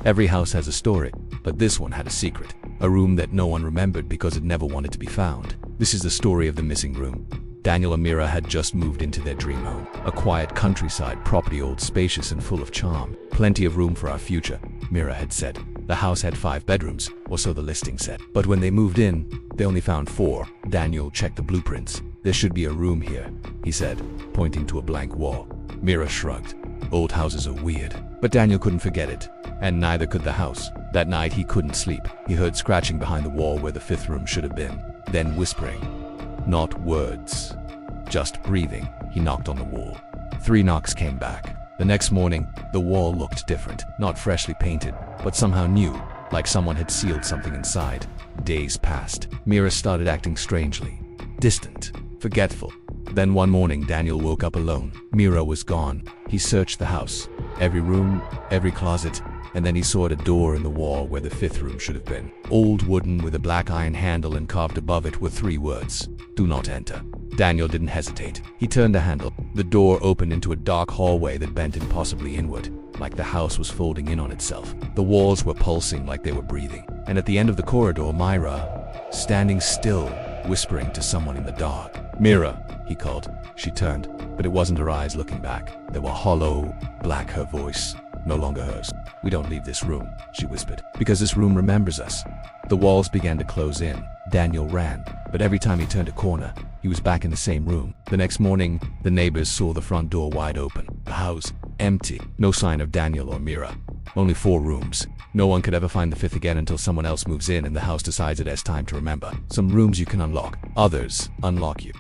Every house has a story, but this one had a secret. A room that no one remembered because it never wanted to be found. This is the story of the missing room. Daniel and Mira had just moved into their dream home. A quiet countryside property, old, spacious, and full of charm. Plenty of room for our future, Mira had said. The house had 5 bedrooms, or so the listing said. But when they moved in, they only found 4. Daniel checked the blueprints. There should be a room here, he said, pointing to a blank wall. Mira shrugged. Old houses are weird. But Daniel couldn't forget it, and neither could the house. That night he couldn't sleep. He heard scratching behind the wall where the 5th room should have been. Then whispering. Not words, just breathing. He knocked on the wall. 3 knocks came back. The next morning, the wall looked different. Not freshly painted, but somehow new, like someone had sealed something inside. Days passed. Mira started acting strangely. Distant. Forgetful. Then one morning, Daniel woke up alone. Mira was gone. He searched the house. Every room, every closet, and then he saw a door in the wall where the 5th room should have been. Old wooden with a black iron handle, and carved above it were 3 words. Do not enter. Daniel didn't hesitate. He turned the handle. The door opened into a dark hallway that bent impossibly inward, like the house was folding in on itself. The walls were pulsing like they were breathing. And at the end of the corridor, Mira, standing still, whispering to someone in the dark. Mira, he called. She turned, but it wasn't her eyes looking back. They were hollow, black, her voice no longer hers. We don't leave this room, she whispered, because this room remembers us. The walls began to close in. Daniel ran, but every time he turned a corner, he was back in the same room. The next morning, the neighbors saw the front door wide open. The house empty. No sign of Daniel or Mira. Only 4 rooms. No one could ever find the 5th again until someone else moves in and the house decides it has time to remember. Some rooms you can unlock, others unlock you.